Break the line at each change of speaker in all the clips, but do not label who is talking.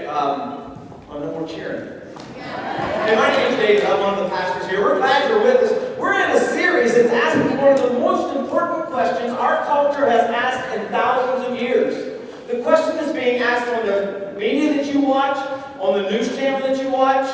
No more cheering. Hey, my name's David. I'm one of the pastors here. We're glad you're with us. We're in a series that's asking one of the most important questions our culture has asked in thousands of years. The question is being asked on the media that you watch, on the news channel that you watch,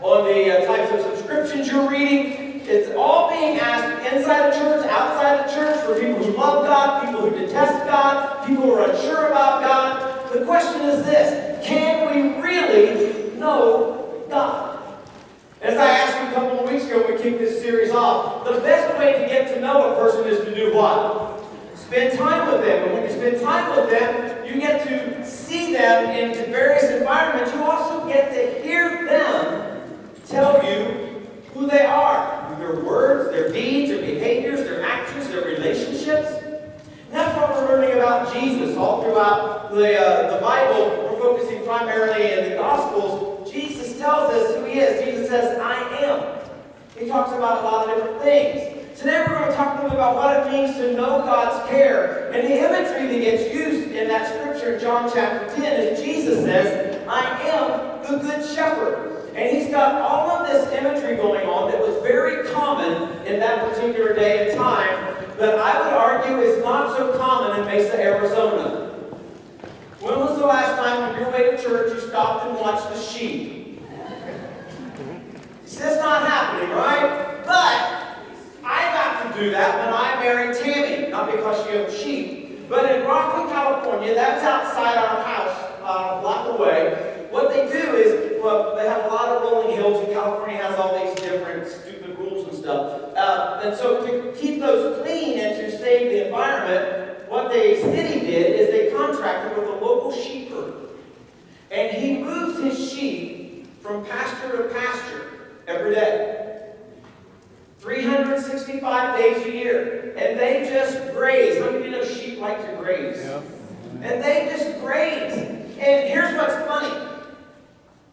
on the types of subscriptions you're reading. It's all being asked inside the church, outside the church, for people who love God, people who detest God, people who are unsure about God. The question is this: can we really know God? As I asked you a couple of weeks ago when we kicked this series off, the best way to get to know a person is to do what? Spend time with them. And when you spend time with them, you get to see them in various environments. You also get to hear them tell you who they are. Their words, their deeds, their behaviors, their actions, their relationships. And that's what we're learning about Jesus. All throughout the Bible, we're focusing primarily in the Gospels. Jesus tells us who He is. Jesus says, I am. He talks about a lot of different things. Today we're going to talk a little bit about what it means to know God's care. And the imagery that gets used in that scripture in John chapter 10 is Jesus says, I am the good shepherd. And He's got all of this imagery going on that was very common in that particular day and time, but I would argue is not so common in Mesa, Arizona. When was the last time on your way to church you stopped and watched the sheep? It's just not happening, right? But I got to do that when I married Tammy. Not because she owned sheep, but in Rockland, California, that's outside our house, a block away. What they do is, well, they have a lot of rolling hills, and California has all these different stupid rules and stuff. And so to keep those clean and to save the environment, what the city did is they contracted with a local sheep herder. And he moves his sheep from pasture to pasture every day. 365 days a year. And they just graze. How many of you know sheep like to graze? Yeah. And they just graze. And here's what's funny.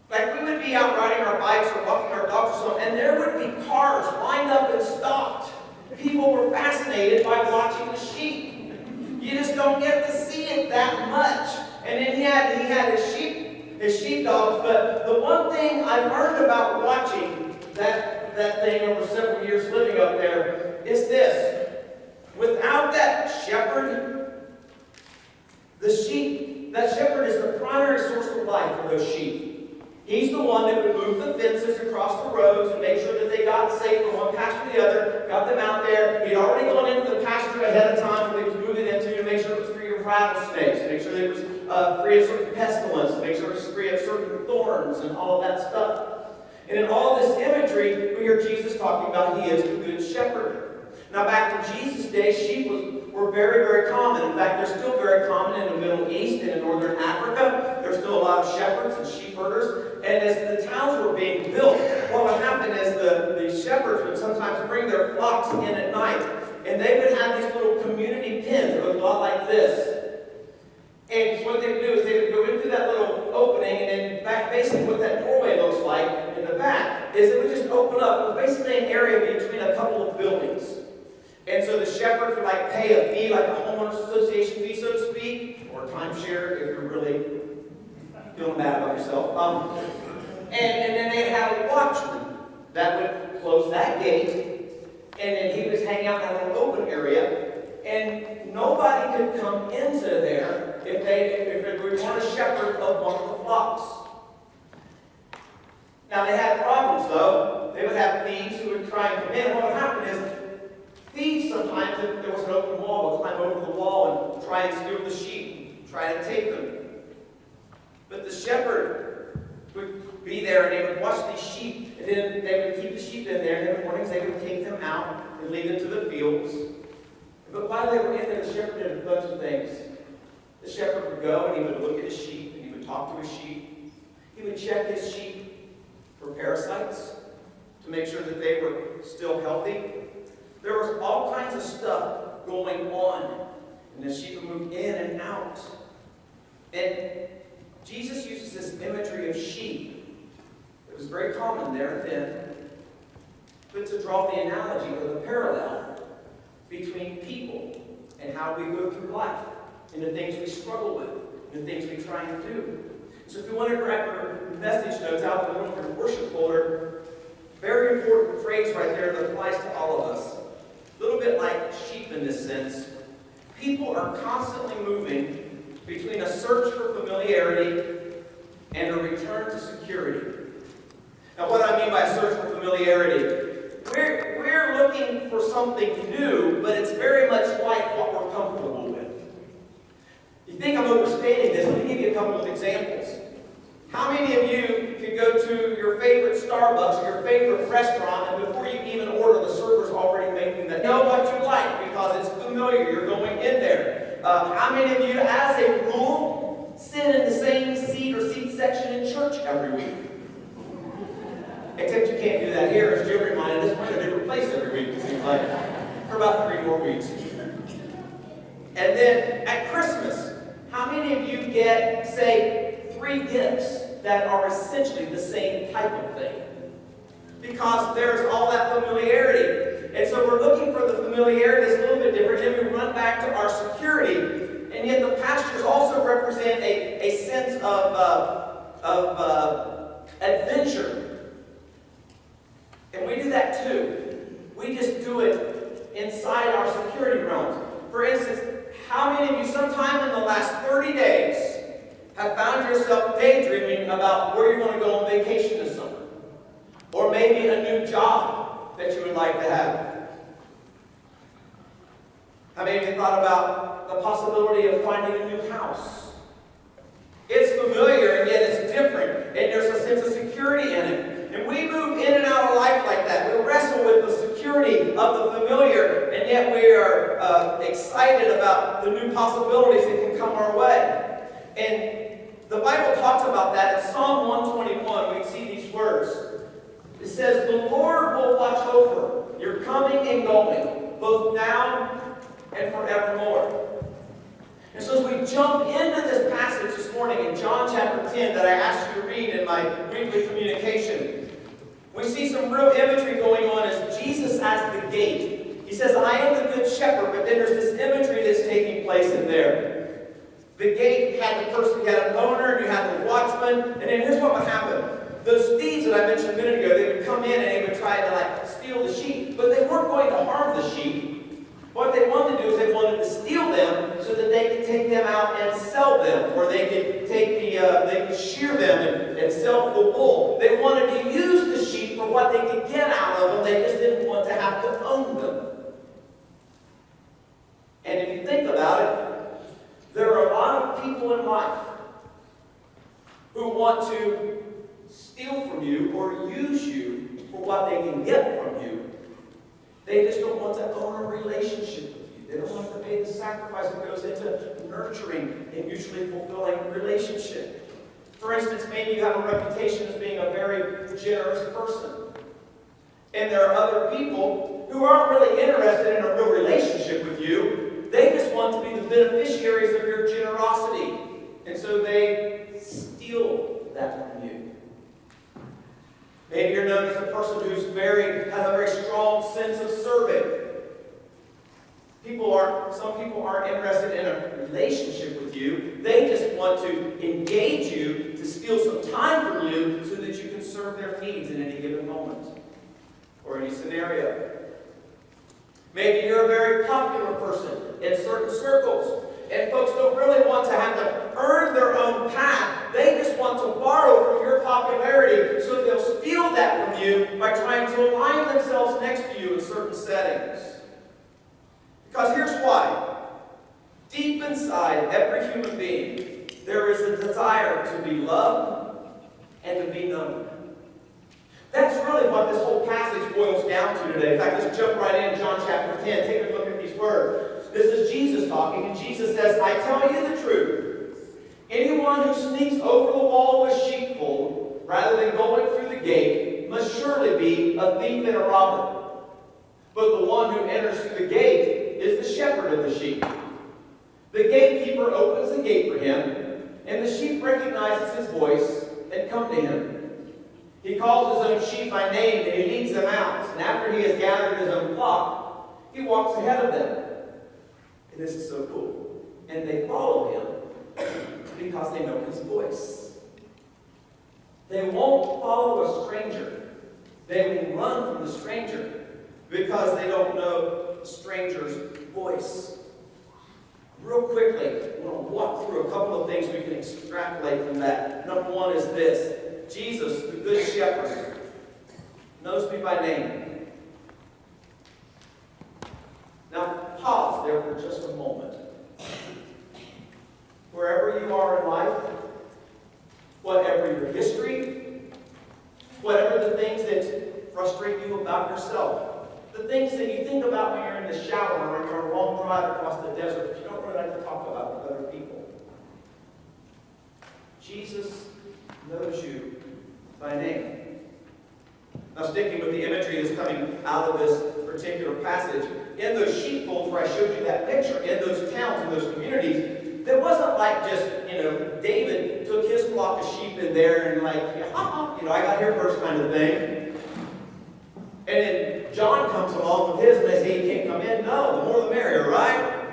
Like, we would be out riding our bikes or walking our dogs or something, and there would be cars lined up and stopped. People were fascinated by watching the sheep. You just don't get to see it that much. And then he had his sheepdogs. But the one thing I learned about watching that thing over several years living up there is this: without that shepherd, that shepherd is the primary source of life for those sheep. He's the one that would move the fences across the roads and make sure that they got safe from one pasture to the other, got them out there. He'd already gone into the pasture ahead of time where they was moving into to make sure it was free of rattlesnakes, to make sure that it was free of certain pestilence, to make sure it was free of certain thorns and all of that stuff. And in all this imagery, we hear Jesus talking about He is the good shepherd. Now, back in Jesus' day, sheep were very, very common. In fact, they're still very common in the Middle East and in Northern Africa. There's still a lot of shepherds and sheep herders. And as the towns were being built, what would happen is the shepherds would sometimes bring their flocks in at night. And they would have these little community pens that looked a lot like this. And what they would do is they would go into that little opening, and then basically what that doorway looks like in the back is it would just open up. It was basically an area between a couple of buildings. And so the shepherds would pay a fee, like a homeowners association fee, so to speak, or timeshare if you're really feeling bad about yourself. And then they'd have a watchman that would close that gate, and then he was hanging out in that little open area, and nobody could come into there if they weren't a shepherd of one of the flocks. Now they had problems though. They would have thieves who would try and come in. What would happen is thieves sometimes, if there was an open wall, would climb over the wall and try and steal the sheep, try to take them. But the shepherd would be there and they would watch these sheep, and then they would keep the sheep in there, and in the mornings they would take them out and lead them to the fields. But while they were in there, the shepherd did a bunch of things. The shepherd would go and he would look at his sheep and he would talk to his sheep. He would check his sheep for parasites to make sure that they were still healthy. There was all kinds of stuff going on, and the sheep would move in and out. And Jesus uses this imagery of sheep. It was very common there then, but to draw the analogy or the parallel between people and how we go through life, and the things we struggle with, and the things we try and do. So if you want to grab your message notes out of the middle of your worship folder, very important phrase right there that applies to all of us. A little bit like sheep in this sense. People are constantly moving between a search for familiarity and a return to security. Now what I mean by a search for familiarity, we're looking for something new, but it's very much like what we're comfortable with. You think I'm overstating this? Let me give you a couple of examples. How many of you could go to your favorite Starbucks or your favorite restaurant, and before you even order, the server's already making that? You know what you like because it's familiar. You're going in there. How many of you, as a rule, sit in the same seat or seat section in church every week? Except you can't do that here, as Jim reminded us, we're in a different place every week, it seems like, for about 3 more weeks. And then at Christmas, how many of you get, say, 3 gifts that are essentially the same type of thing? Because there's all that familiarity. And so we're looking for the familiarity that's a little bit different, and we run back to our security. And yet the pastures also represent a sense of adventure. And we do that too. We just do it inside our security realms. For instance, how many of you sometime in the last 30 days have found yourself daydreaming about where you're going to go on vacation this summer? Or maybe a new job that you would like to have? How many of you thought about the possibility of finding a new house? It's familiar and yet it's different. And there's a sense of security in it. And we move in and out of life like that. We wrestle with the security of the familiar, and yet we are excited about the new possibilities that can come our way. And the Bible talks about that in Psalm 121. We see these words. It says, "The Lord will watch over your coming and going, both now and forevermore." And so as we jump into this passage this morning in John chapter 10 that I asked you to read in my weekly communication, we see some real imagery going on as Jesus as the gate. He says, "I am the good shepherd," but then there's this imagery that's taking place in there. The gate had the person, you had an owner, and you had the watchman, and then here's what would happen. Those thieves that I mentioned a minute ago, they would come in and they would try to steal the sheep, but they weren't going to harm the sheep. What they wanted to do is they wanted to steal them so that they could take them out and sell them, or they could take they could shear them and sell the wool. They wanted to use the sheep for what they could get out of them. They just didn't want to have to own them. And if you think about it, there are a lot of people in life who want to steal from you or use you for what they can get from you. They just don't want to own a relationship with you. They don't want to pay the sacrifice that goes into nurturing a mutually fulfilling relationship. For instance, maybe you have a reputation as being a very generous person. And there are other people who aren't really interested in a real relationship with you. They just want to be the beneficiaries of your generosity. And so they steal that from you. Maybe you're known as a person who's has a very strong sense of serving. Some people aren't interested in a relationship with you. They just want to engage you to steal some time from you so that you can serve their needs in any given moment or any scenario. Maybe you're a very popular person in certain circles, and folks don't really want to have to earn their own path. They just want to borrow from your popularity, so they'll steal that from you by trying to align themselves next to you in certain settings. Because here's why. Deep inside every human being, there is a desire to be loved and to be known. That's really what this whole passage boils down to today. In fact, let's jump right in John chapter 10. Take a look at these words. This is Jesus talking, and Jesus says, "I tell you the truth. Anyone who sneaks over the wall of a sheepfold, rather than going through the gate, must surely be a thief and a robber. But the one who enters through the gate is the shepherd of the sheep. The gatekeeper opens the gate for him, and the sheep recognizes his voice and come to him. He calls his own sheep by name, and he leads them out. And after he has gathered his own flock, he walks ahead of them." And this is so cool. "And they follow him because they know his voice. They won't follow a stranger. They will run from the stranger because they don't know the stranger's voice. Real quickly, I want to walk through a couple of things we can extrapolate from that. Number one is this. Jesus, the Good Shepherd, knows me by name. Now, pause there for just a moment. Wherever you are in life, whatever your history, whatever the things that frustrate you about yourself, the things that you think about when you're in the shower or you're on a long drive across the desert, but you don't really like to talk about with other people. Jesus knows you by name. Now, sticking with the imagery that's coming out of this particular passage, in those sheepfolds where I showed you that picture, in those towns, in those communities, there wasn't like just, David took his flock of sheep in there and I got here first kind of thing. And then John comes along with his and they say he can't come in. No, the more the merrier, right?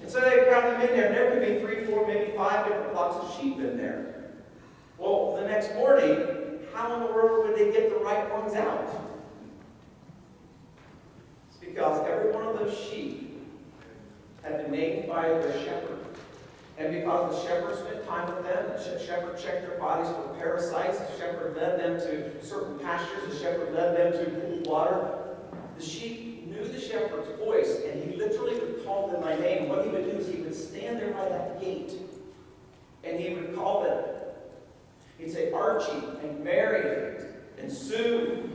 And so they crowd him in there, and there could be 3, 4, maybe 5 different flocks of sheep in there. Well, the next morning, how in the world would they get the right ones out? It's because every one of those sheep had been named by their shepherd. And because the shepherd spent time with them, the shepherd checked their bodies for parasites, the shepherd led them to certain pastures, the shepherd led them to cool water, the sheep knew the shepherd's voice, and he literally would call them by name. What he would do is he would stand there by that gate, and he would call them. He'd say, Archie, and Mary, and Sue,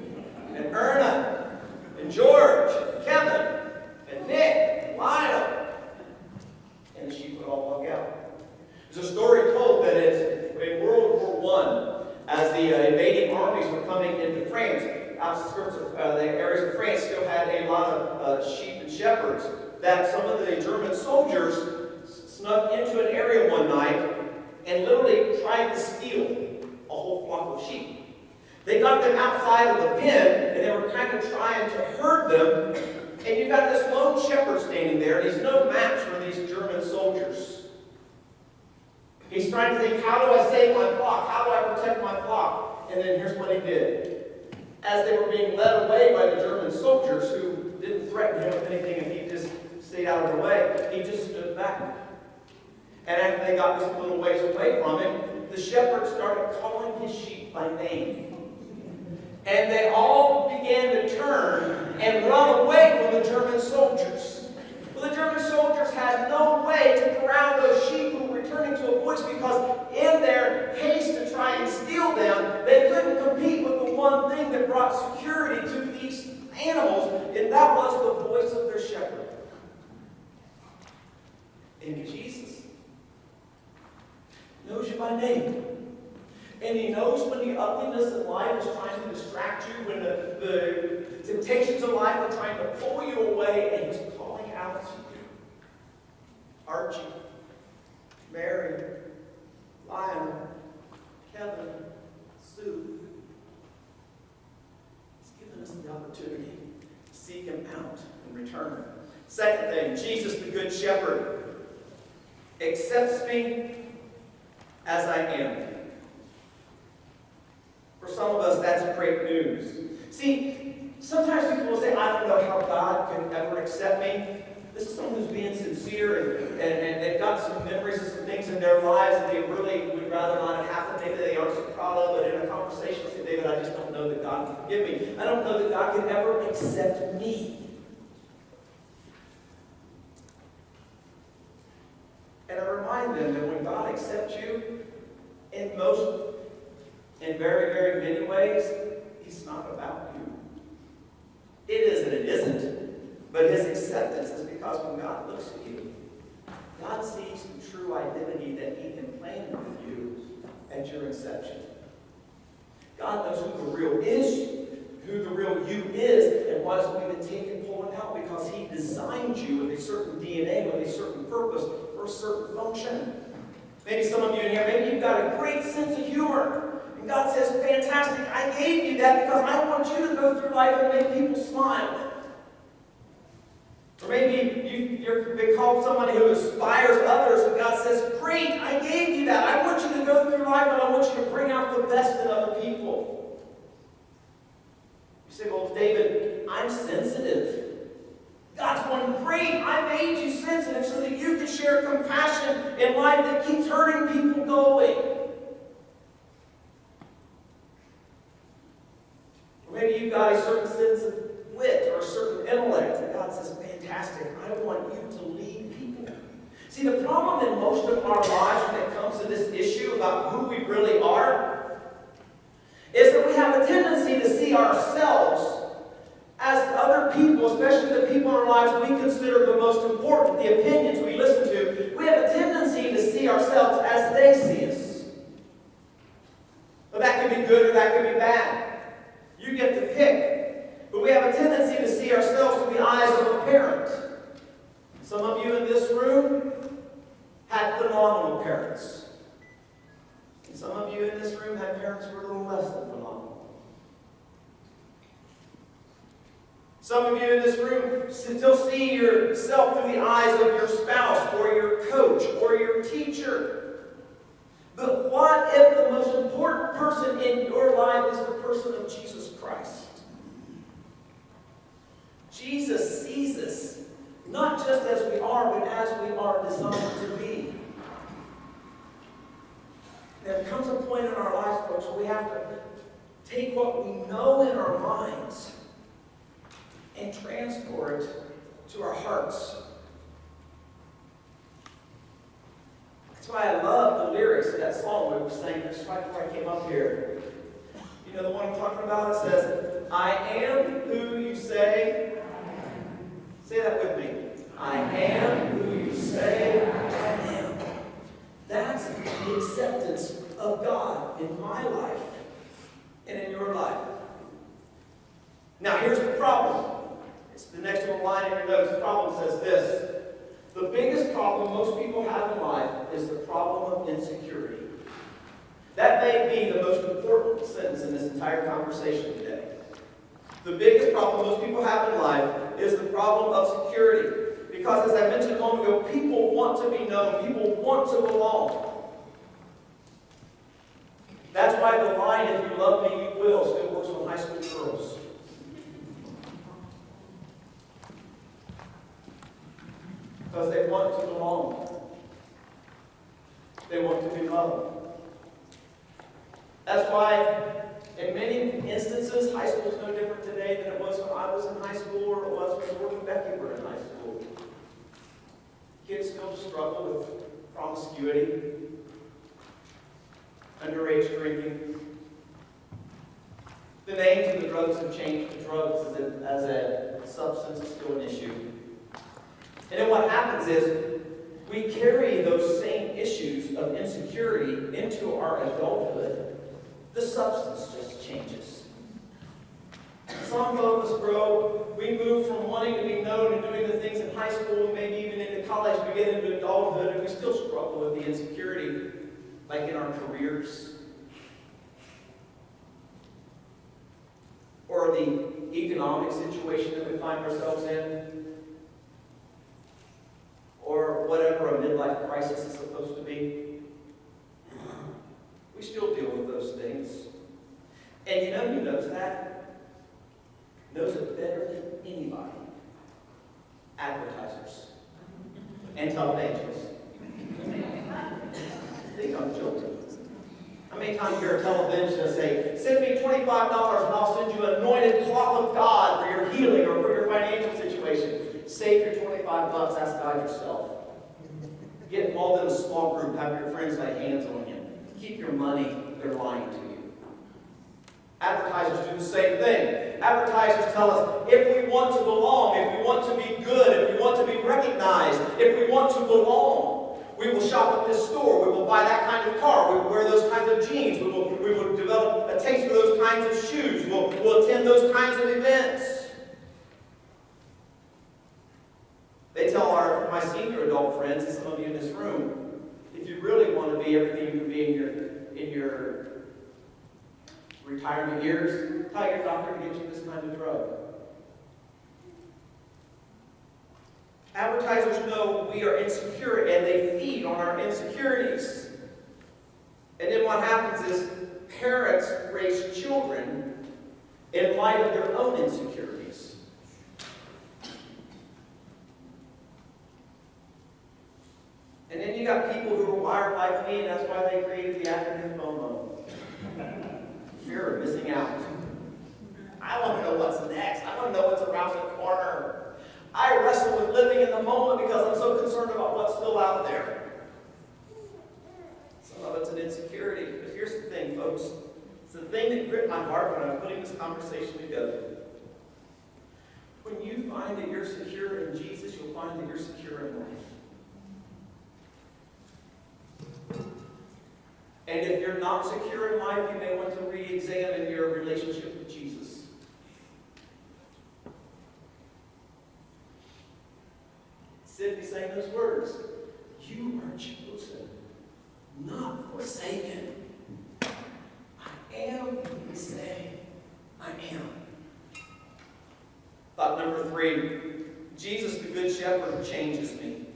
and Erna, and George, and Kevin, and Nick, and Lionel. And the sheep would all walk out. There's a story told that in World War I, as the invading armies were coming into France, outskirts of the areas of France still had a lot of sheep and shepherds, that some of the German soldiers snuck into an area one night and literally tried to steal a whole flock of sheep. They got them outside of the pen, and they were kind of trying to herd them. And you've got this lone shepherd standing there, and he's no match for these German soldiers. He's trying to think, how do I save my flock? How do I protect my flock? And then here's what he did. As they were being led away by the German soldiers, who didn't threaten him with anything if he just stayed out of the way, he just stood back. And after they got just a little ways away from him, the shepherd started calling his sheep by name. And they all began to turn and run away from the German soldiers. Well, the German soldiers had no way to corral those sheep who were returning to a voice, because in their haste to try and steal them, they couldn't compete with the one thing that brought security to these animals, and that was the voice of their shepherd. And Jesus knows you by name. And he knows when the ugliness of life is trying to distract you, when the temptations of life are trying to pull you away, and he's calling out to you. Archie, Mary, Lionel, Kevin, Sue. He's given us the opportunity to seek him out and return. Second thing, Jesus, the Good Shepherd, accepts me as I am. For some of us, that's great news. See, sometimes people will say, I don't know how God can ever accept me. This is someone who's being sincere, and they've got some memories of some things in their lives that they really would rather not have happened. Maybe they aren't so proud of, but in a conversation, say, David, I just don't know that God can forgive me. I don't know that God can ever accept me. And I remind them that when God accepts you, in very, very many ways, he's not about you. It is and it isn't. But his acceptance is because when God looks at you, God sees the true identity that he implanted with you at your inception. God knows who the real you is, and what is going to take and pull it out, because he designed you with a certain DNA, with a certain purpose, for a certain function. Maybe some of you in here, maybe you've got a great sense of humor. And God says, fantastic, I gave you that because I want you to go through life and make people smile. Or maybe you're been called somebody who inspires others, and God says, great, I gave you that. I want you to go through life, and I want you to bring out the best in other told David, I'm sensitive. God's going, great, I made you sensitive so that you can share compassion in life that keeps hurting people going. Or maybe you've got a certain sense of wit or a certain intellect, and God says, fantastic, I want you to lead people. See, the problem in most of our lives when it comes to this issue about who we really are is that we have a tendency to see ourselves as other people, especially the people in our lives we consider the most important, the opinions we listen to. We have a tendency to see ourselves as they see us. But that could be good or that could be bad. You get to pick. But we have a tendency to see ourselves through the eyes of a parent. Some of you in this room had phenomenal parents. And some of you in this room had parents who were a little less than phenomenal. Some of you in this room still see yourself through the eyes of your spouse or your coach or your teacher. But what if the most important person in your life is the person of Jesus Christ? Jesus sees us not just as we are, but as we are designed to be. There comes a point in our lives, folks, where we have to take what we know in our minds and transport it to our hearts. That's why I love the lyrics of that song we were saying just right before I came up here. You know the one I'm talking about? It says, I am who you say. Say that with me. I am who you say I am. That's the acceptance of God in my life and in your life. Now here's the problem. It's the next one line in your notes. The problem says this. The biggest problem most people have in life is the problem of insecurity. That may be the most important sentence in this entire conversation today. The biggest problem most people have in life is the problem of security. Because as I mentioned a moment ago, people want to be known. People want to belong. That's why the line, if you love me, you will, still works on high school girls. Because they want to belong. They want to be loved. That's why, in many instances, high school is no different today than it was when I was in high school or it was when George and Becky were in high school. Kids still struggle with promiscuity, underage drinking. The names of the drugs have changed, but drugs as a substance is still an issue. And then what happens is we carry those same issues of insecurity into our adulthood. The substance just changes. Some of us grow, we move from wanting to be known and doing the things in high school, maybe even into college, we get into adulthood, and we still struggle with the insecurity, like in our careers. Or the economic situation that we find ourselves in. Or whatever a midlife crisis is supposed to be. We still deal with those things. And you know who knows that? Knows it better than anybody. Advertisers. And televangelists. I think I'm joking. How many times you hear a televangelist say, send me $25 and I'll send you an anointed cloth of God for your healing or for your financial situation. Save your $25, ask God yourself. Get involved in a small group, have your friends lay hands on you. Keep your money, they're lying to you. Advertisers do the same thing. Advertisers tell us if we want to belong, if we want to be good, if we want to be recognized, if we want to belong, we will shop at this store, we will buy that kind of car, we will wear those kinds of jeans, we will develop a taste for those kinds of shoes, we'll attend those kinds of events. They tell my senior adult friends, and some of you in this room, if you really want to be everything you can be in your retirement years, tell your doctor to get you this kind of drug. Advertisers know we are insecure, and they feed on our insecurities. And then what happens is parents raise children in light of their own insecurities. And then you got people who are wired like me, and that's why they created the acronym FOMO. Fear of missing out. I want to know what's next. I want to know what's around the corner. I wrestle with living in the moment because I'm so concerned about what's still out there. Some of it's an insecurity. But here's the thing, folks. It's the thing that gripped my heart when I was putting this conversation together. When you find that you're secure in Jesus, you'll find that you're secure in life. And if you're not secure in life, you may want to re-examine your relationship with Jesus. Simply saying those words. You are chosen, not forsaken. I am who you say I am. Thought number 3, Jesus the Good Shepherd changes me.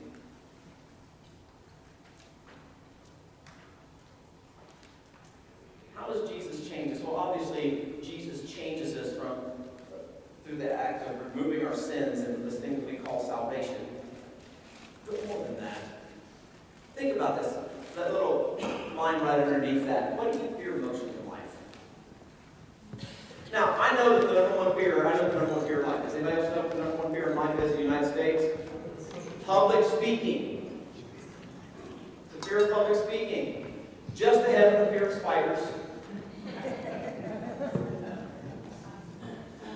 How does Jesus change us? Well, obviously, Jesus changes us through the act of removing our sins and this thing that we call salvation. But more than that, think about this. That little line right underneath that. What do you fear most in life? Now, I know that the number one fear in life. Does anybody else know what the number one fear in life is in the United States? Public speaking. The fear of public speaking. Just ahead of the fear of spiders.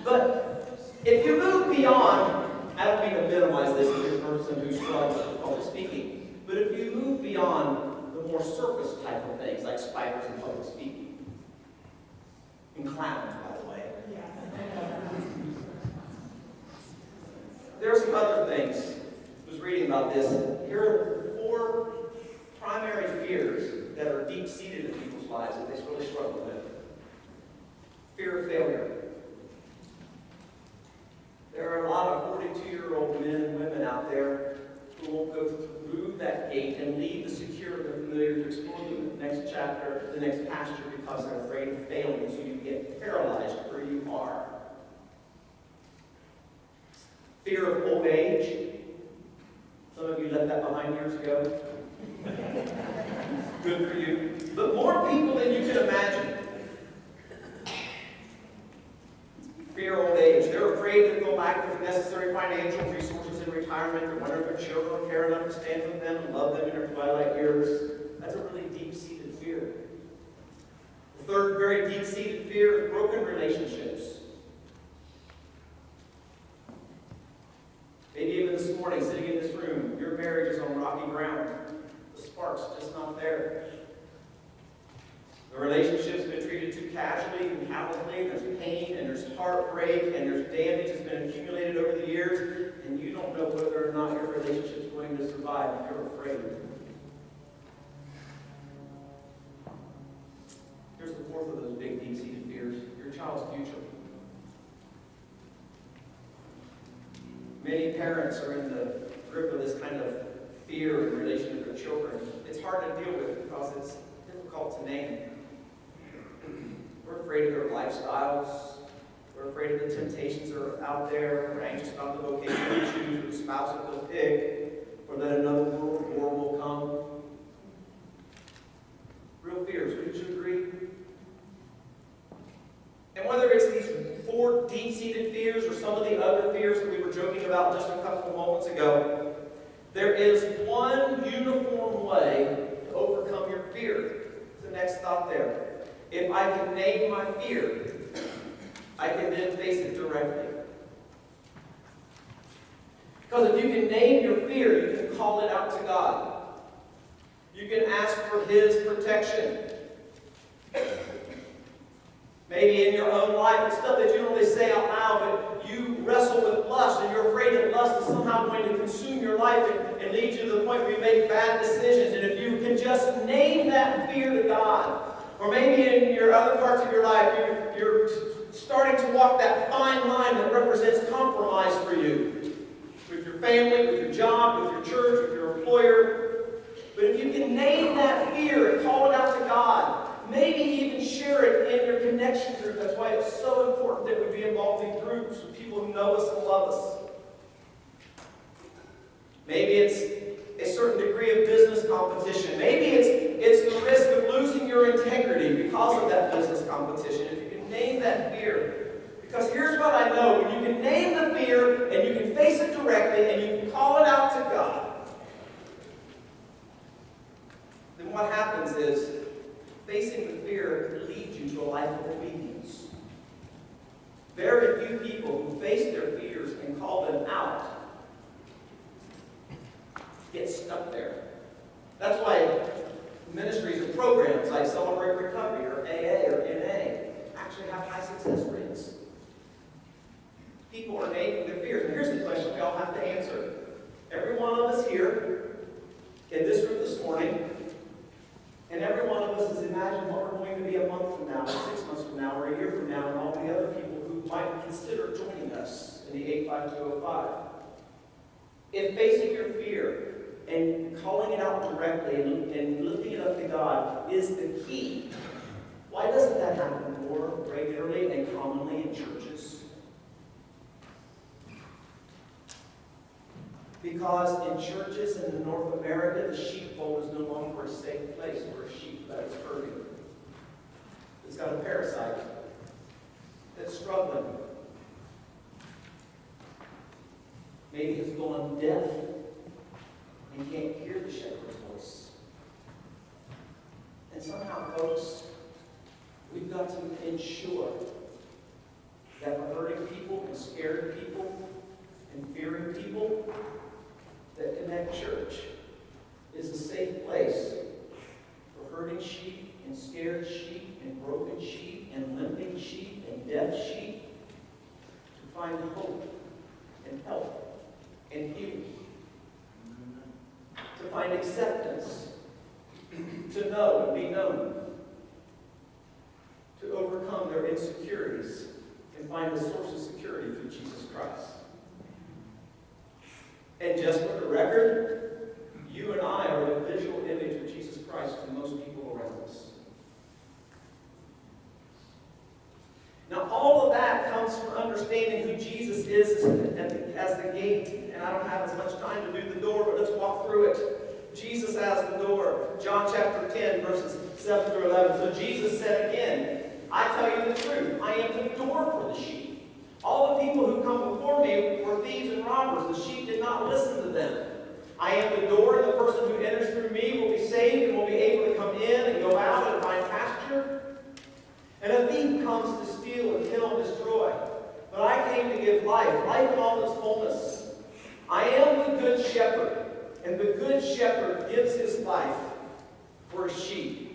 But if you move beyond, I don't mean to minimize this if you're a person who struggles with public speaking, but if you move beyond the more surface type of things like spiders and public speaking, and clowns, by the way. There are some other things. I was reading about this. Here are 4 primary fears that are deep-seated in people's lives that they really struggle with. Fear of failure. There are a lot of 42-year-old men and women out there who won't go through that gate and leave the secure and the familiar to explore the next chapter, the next pasture, because they're afraid of failing, so you get paralyzed where you are. Fear of old age. Some of you left that behind years ago. Good for you. But more people than you can imagine. Fear old age. They're afraid that they'll lack the necessary financial resources in retirement. They're wondering if their children will care enough to stand with them and love them in their twilight years. That's a really deep-seated fear. The third very deep-seated fear is broken relationships. Maybe even this morning, sitting in this room, your marriage is on rocky ground. The spark's just not there. The relationship's been treated too casually and callously. There's pain and there's heartbreak and there's damage that's been accumulated over the years, and you don't know whether or not your relationship's going to survive. You're afraid. Here's the fourth of those big, deep-seated fears: your child's future. Many parents are in the grip of this kind of fear in relation to their children. It's hard to deal with because it's difficult to name. We're afraid of their lifestyles. We're afraid of the temptations that are out there. We're anxious about the vocation they choose, or the spouse that they'll pick, or that another world war will come. Real fears. Wouldn't you agree? And whether it's these 4 deep-seated fears or some of the other fears that we were joking about just a couple of moments ago, there is one uniform way to overcome your fear. The next thought there. If I can name my fear, I can then face it directly. Because if you can name your fear, you can call it out to God. You can ask for His protection. Maybe in your own life, it's stuff that you don't really say out loud, but you wrestle with lust, and you're afraid that lust is somehow going to consume your life and lead you to the point where you make bad decisions. And if you can just name that fear to God, or maybe in your other parts of your life, you're starting to walk that fine line that represents compromise for you. With your family, with your job, with your church, with your employer. But if you can name that fear and call it out to God, maybe even share it in your connection group. That's why it's so important that us. Maybe it's a certain degree of business competition. Maybe it's the risk of losing your integrity because of that business competition. If you can name that fear. Because here's what I know. When you can name the fear and you can face it directly and you can call it out to God, then what happens is facing the fear leads you to a life of obedience. Very few people who face their fears and call them out get stuck there. That's why ministries and programs like Celebrate Recovery or AA or NA actually have high success rates. People are naming their fears. And here's the question we all have to answer. Every one of us here in this room this morning, and every one of us has imagined what we're going to be a month from now, or 6 months from now, or a year from now, and all the other people who might consider joining us in the 85205. If facing your fear and calling it out directly and lifting it up to God is the key, why doesn't that happen more regularly and commonly in churches? Because in churches in North America, the sheepfold is no longer a safe place for a sheep that is hurting. It's got a parasite that's struggling. Maybe it's gone deaf and can't hear the shepherd's voice. And somehow, folks, we've got to ensure that for hurting people and scared people and fearing people, that Connect Church is a safe place for hurting sheep and scared sheep and broken sheep and limping sheep and deaf sheep to find hope and help and healing, to find acceptance, to know and be known, to overcome their insecurities and find the source of security through Jesus Christ. And just for the record, you and I are the visual image of Jesus Christ to most people around us. Now, all of that comes from understanding who Jesus is as the gate. And I don't have as much time to do the door, but let's walk through it. Jesus as the door. John chapter 10, verses 7 through 11. So Jesus said again, I tell you the truth, I am the door for the sheep. All the people who come before me were thieves and robbers. The sheep did not listen to them. I am the door, and the person who enters through me will be saved and will be able to come in and go out and find pasture. And a thief comes to steal and kill and destroy. But I came to give life, life in all its fullness. I am the good shepherd, and the good shepherd gives his life for his sheep.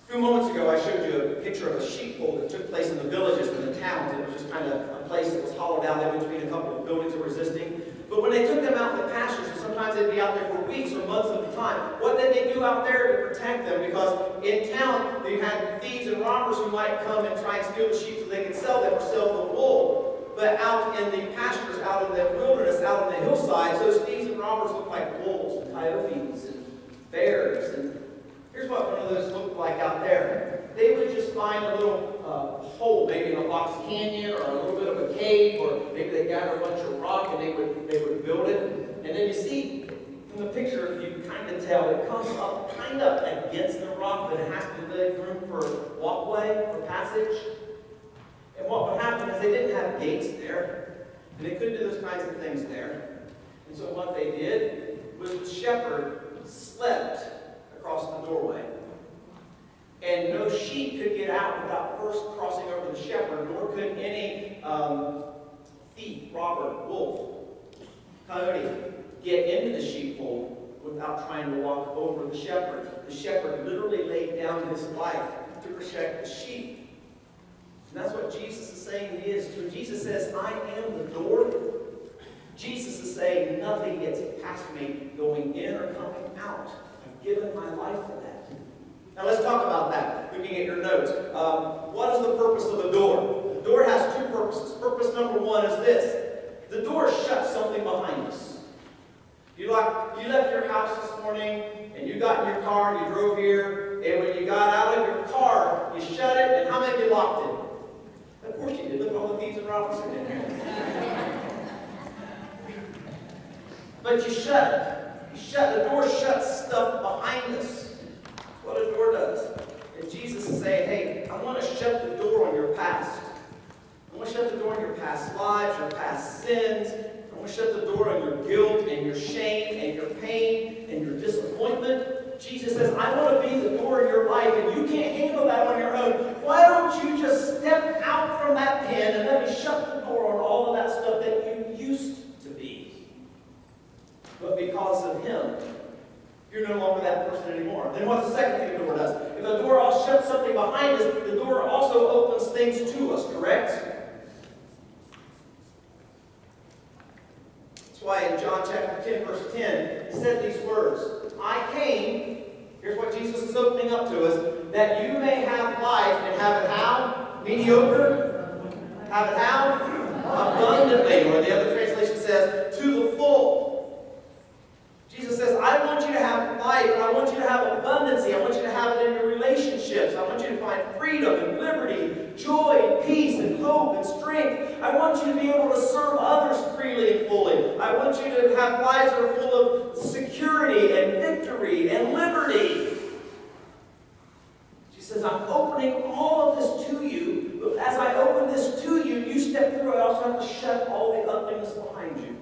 A few moments ago, I showed you a picture of a sheepfold that took place in the villages and the towns. It was just kind of a place that was hollowed out in between a couple of buildings that were existing. But when they took them out in the pastures, sometimes they'd be out there for weeks or months at a time. What did they do out there to protect them? Because in town, they had thieves and robbers who might come and try and steal the sheep so they could sell them or sell the wool. But out in the pastures, out in the wilderness, out on the hillsides, those thieves and robbers looked like wolves and coyotes and bears. And here's what one of those looked like out there. They would just find a little hole, maybe in a box canyon or a little bit of a cave, or maybe they gather a bunch of rock and they would build it. And then you see from the picture, you can kind of tell it comes up kind of against the rock, but it has to leave room for walkway, for passage. And what would happen is they didn't have gates there, and they couldn't do those kinds of things there. And so what they did was the shepherd slept across the doorway. And no sheep could get out without first crossing over the shepherd, nor could any thief, robber, wolf, coyote get into the sheepfold without trying to walk over the shepherd. The shepherd literally laid down his life to protect the sheep. And that's what Jesus is saying he is. When Jesus says, I am the door, Jesus is saying nothing gets past me going in or coming out. I've given my life for that. Now let's talk about that, looking at your notes. What is the purpose of the door? The door has two purposes. Purpose number one is this. The door shuts something behind us. You left your house this morning, and you got in your car, and you drove here, and when you got out of your car, you shut it, and how many of you locked it? Of course course you did. Look at all the thieves and robbers sitting in here. But you shut it. The door shuts stuff behind us. That's what a door does. And Jesus is saying, hey, I want to shut the door on your past. I want to shut the door on your past lives, your past sins. I want to shut the door on your guilt and your shame and your pain and your disappointment. Jesus says, I want to be the door in your life, and you can't handle that on your own. Why don't you just step out from that pen and let me shut the door on all of that stuff that you used to be? But because of him, you're no longer that person anymore. Then what's the second thing the door does? If the door all shuts something behind us, the door also opens things to us, correct? That's why in John chapter 10, verse 10, he said these words, I came, here's what Jesus is opening up to us, that you may have life and have it how? Mediocre? Have it how? Abundantly. Or the other translation says, to the full. Jesus says, I want you to have life. I want you to have abundancy. I want you to have it in your relationships. I want you to find freedom and liberty, joy and peace and hope and strength. I want you to be able to serve others freely and fully. I want you to have lives that are full of security and victory and liberty. She says, I'm opening all of this to you. But as I open this to you, you step through. I also have to shut all the ugliness behind you.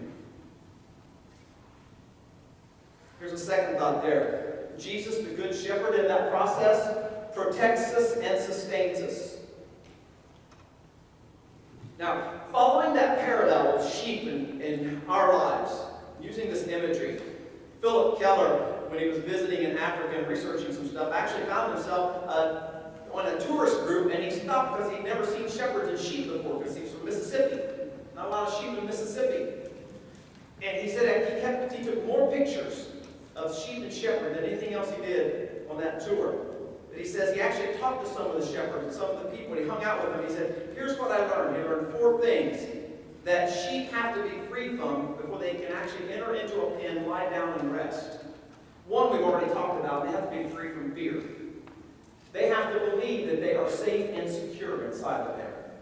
Here's a second thought there. Jesus, the Good Shepherd, in that process, protects us and sustains us. Now, following that parallel of sheep in our lives, using this imagery, Philip Keller, when he was visiting in Africa and researching some stuff, actually found himself on a tourist group, and he stopped because he'd never seen shepherds and sheep before, because he was from Mississippi. Not a lot of sheep in Mississippi. And he said he took more pictures of sheep and shepherd than anything else he did on that tour. But he says he actually talked to some of the shepherds and some of the people. When he hung out with them, he said, here's what I learned. He learned 4 things that sheep have to be free from before they can actually enter into a pen, lie down, and rest. One we've already talked about. They have to be free from fear. They have to believe that they are safe and secure inside of there.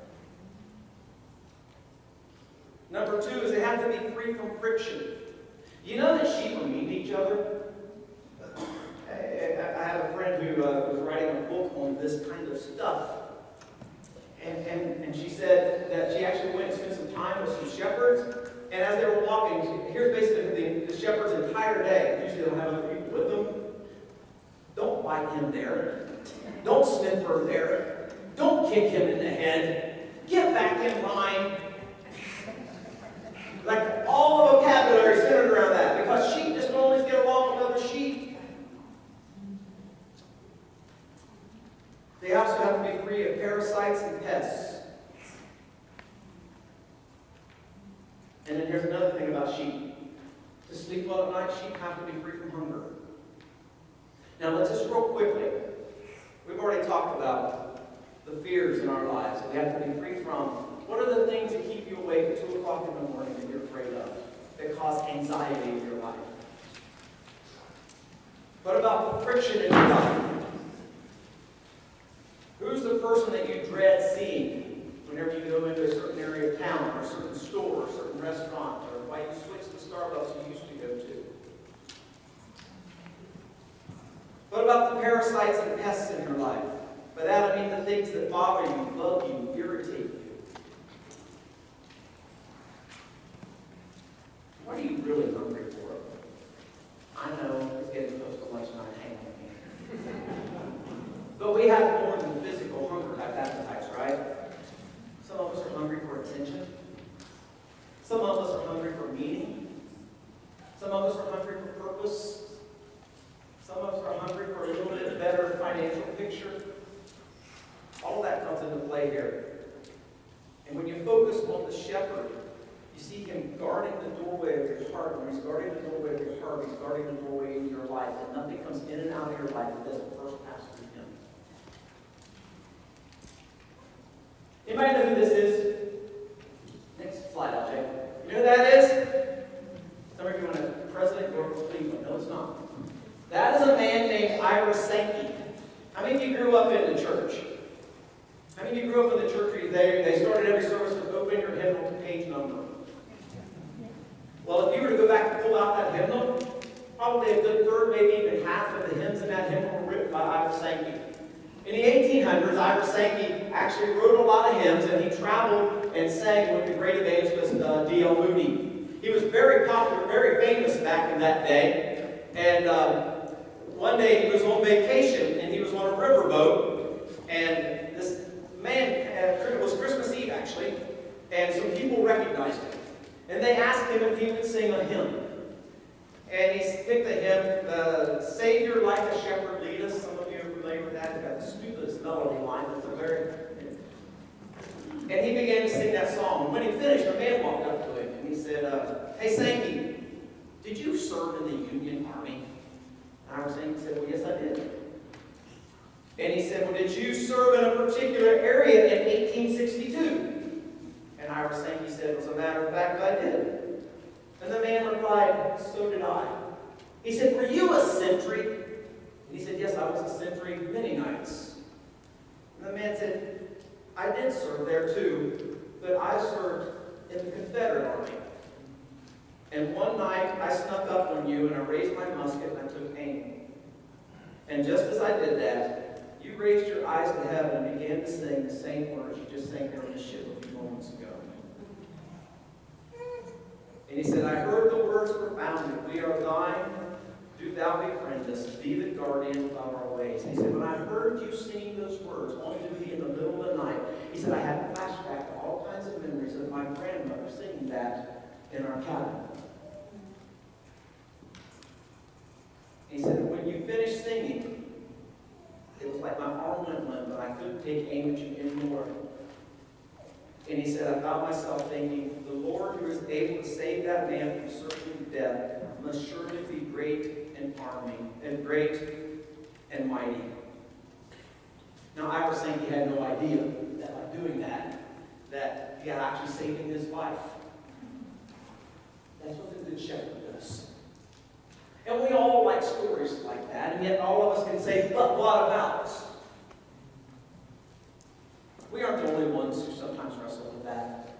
Number 2 is they have to be free from friction. You know that sheep are mean to each other? I have a friend who was writing a book on this kind of stuff. And she said that she actually went and spent some time with some shepherds. And as they were walking, here's basically the shepherd's entire day. Usually they don't have other people with them. Don't bite him there. Don't sniff her there. Don't kick him in the head. Get back in line. Like all the vocabulary centered around that, because sheep just don't always get along with other sheep. They also have to be free of parasites and pests. And then here's another thing about sheep. To sleep well at night, sheep have to be free from hunger. Now let's just real quickly. We've already talked about the fears in our lives that we have to be free from. What are the things that keep you awake at 2 o'clock in the morning that you're afraid of, that cause anxiety in your life? What about the friction in your life? Who's the person that you dread seeing whenever you go into a certain area of town, or a certain store, or a certain restaurant, or why you switch the Starbucks you used to go to? What about the parasites and pests in your life? By that I mean the things that bother you, bug you, irritate you. What are you really hungry for? I know it's getting close to lunchtime. Hang on here. But we have more than physical hunger appetites, right? Some of us are hungry for attention. Some of us are hungry for meaning. Some of us are hungry for purpose. Some of us are hungry for a little bit better financial picture. All that comes into play here. And when you focus on the shepherd, you see him guarding the doorway of your heart. When he's guarding the doorway of your heart, he's guarding the doorway in your life. And nothing comes in and out of your life that doesn't first pass through him. Anybody know who this is? Next slide, LJ. You know who that is? Some of you want to President Grover Cleveland. No, it's not. That is a man named Ira Sankey. How many of you grew up in the church? How How many of you grew up in the church where they started every service with open your hymnal to page number? Well, if you were to go back and pull out that hymnal, probably a good third, maybe even half of the hymns in that hymnal were written by Ira Sankey. In the 1800s, Ira Sankey actually wrote a lot of hymns, and he traveled and sang with the great evangelist D.L. Moody. He was very popular, very famous back in that day. And one day he was on vacation, and he was on a riverboat, and this man, it was Christmas Eve actually, and some people recognized him. And they asked him if he would sing a hymn. And he picked the hymn, Savior like a shepherd lead us. Some of you are familiar with that. It's got the stupidest melody line, but it's a very... And he began to sing that song. And when he finished, a man walked up to him, and he said, hey Sankey, did you serve in the Union Army? And Ira Sankey said, well, yes, I did. And he said, well, did you serve in a particular area in 1862? And Ira Sankey said, as a matter of fact, I did. And the man replied, so did I. He said, were you a sentry? And he said, yes, I was a sentry many nights. And the man said, I did serve there too, but I served in the Confederate Army. And one night I snuck up on you and I raised my musket and I took aim. And just as I did that, you raised your eyes to heaven and began to sing the same words you just sang from the ship a few moments ago. And he said, I heard the words profoundly, we are thine, do thou befriend us, be the guardian of our ways. And he said, when I heard you singing those words on duty in the middle of the night, he said, I had a flashback to all kinds of memories of my grandmother singing that in our cabin. He said, when you finished singing, it was like my arm went limp, but I couldn't take aim at you anymore. And he said, I found myself thinking, the Lord who is able to save that man from certain death must surely be great and arming, and great and mighty. Now, Ira Sankey had no idea that by doing that he had actually saving his life. That's what the Good Shepherd does. And we all like stories like that, and yet all of us can say, but what about? We aren't the only ones who sometimes wrestle with that.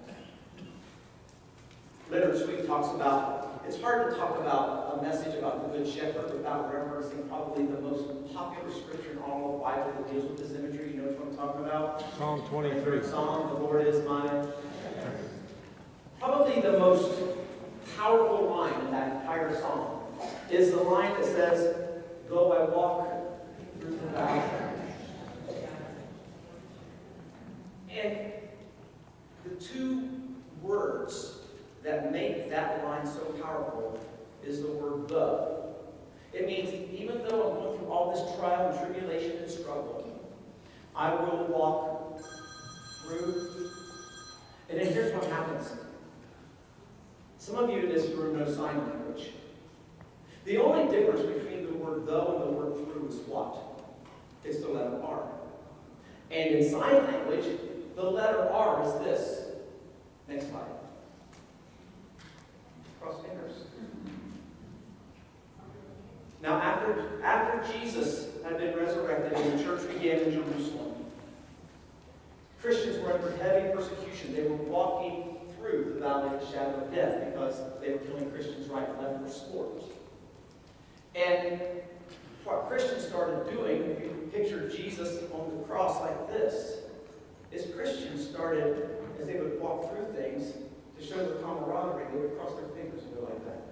Leonard Sweet talks about, it's hard to talk about a message about the Good Shepherd without referencing probably the most popular scripture in all of the Bible that deals with this imagery. You know what I'm talking about?
Psalm 23.
Psalm, the Lord is mine. Probably the most powerful line in that entire psalm is the line that says, though I walk through the valley. And the two words that make that line so powerful is the word though. It means even though I'm going through all this trial and tribulation and struggle, I will walk through. And then here's what happens. Some of you in this room know sign language. The only difference between the word though and the word through is what? It's the letter R. And in sign language, the letter R is this. Next slide. Cross fingers. Now, after Jesus had been resurrected and the church began in Jerusalem, Christians were under heavy persecution. They were walking through the valley of the shadow of death because they were killing Christians right and left for sport. And what Christians started doing, if you picture Jesus on the cross like this, is Christians started, as they would walk through things, to show their camaraderie, they would cross their fingers and go like that.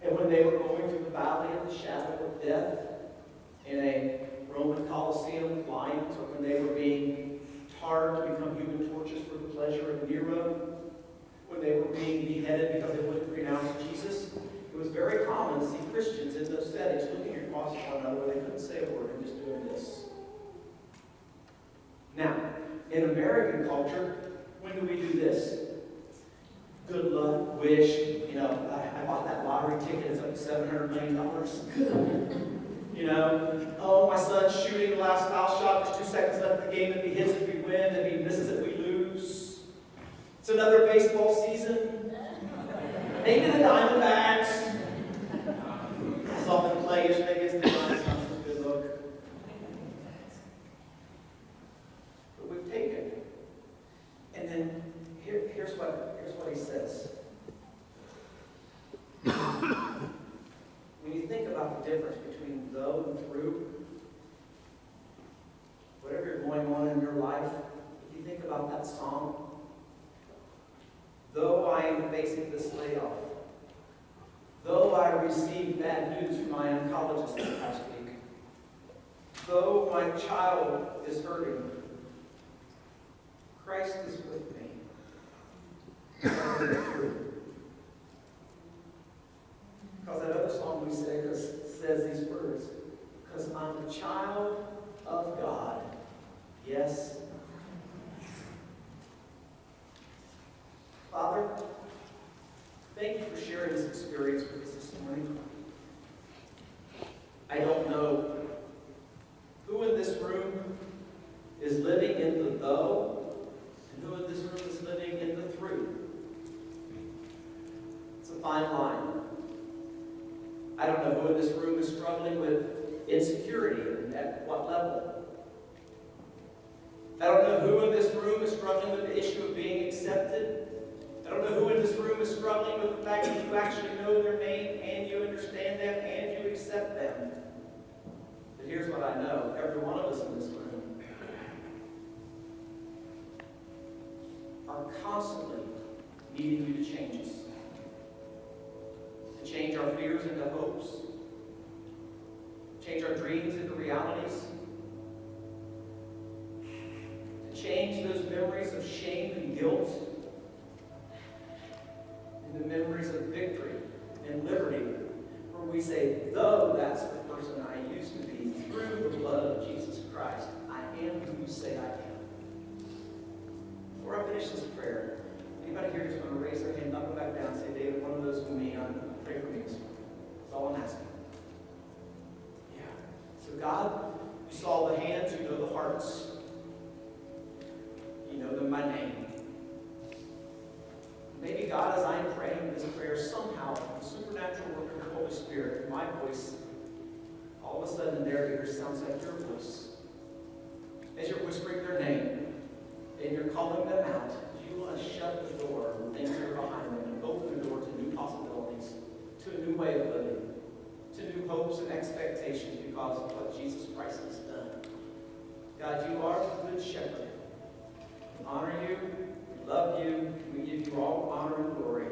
And when they were going through the valley of the shadow of death in a Roman Colosseum with lions, or when they were being tarred to become human torches for the pleasure of Nero, when they were being beheaded because they wouldn't renounce Jesus, it was very common to see Christians in those settings looking across at one another where they couldn't say a word and just doing this. Now, in American culture, when do we do this? Good luck, wish, I bought that lottery ticket, it's like $700 million. Oh, my son's shooting the last foul shot, there's 2 seconds left in the game, if he hits it, we win, if he misses it, we lose. It's another baseball season. Maybe the Diamondbacks. I saw them play yesterday against the Giants. That was a good look. difference between though and through? Whatever you're going on in your life, if you think about that song, though I am facing this layoff, though I received bad news from my oncologist this past week, though my child is hurting, Christ is with me. Because that other song we say says these words, because I'm a child of God. Yes. Father, thank you for sharing this experience with us this morning. I don't know who in this room is living in the though, and who in this room is living in the through. It's a fine line. I don't know who in this room is struggling with insecurity and at what level. I don't know who in this room is struggling with the issue of being accepted. I don't know who in this room is struggling with the fact that you actually know their name and you understand them and you accept them. But here's what I know. Every one of us in this room are constantly needing you to change us. To change our fears into hopes. Change our dreams into realities. To change those memories of shame and guilt into memories of victory and liberty, where we say, though that's the person I used to be, through the blood of Jesus Christ, I am who you say I am. Before I finish this prayer, anybody here just want to raise their hand, not go back down, and say, David, one of those for me, pray for me this morning. That's all I'm asking. Yeah. So God, you saw the hands, you know the hearts. You know them by name. Maybe God, as I'm praying this prayer, somehow, the supernatural work of the Holy Spirit, my voice, all of a sudden in their ears sounds like your voice. As you're whispering their name, and you're calling them out, you want to shut the door on things that are behind them and open the door to new possibilities, to a new way of living, to new hopes and expectations because of what Jesus Christ has done. God, you are the good shepherd. We honor you, we love you, we give you all honor and glory.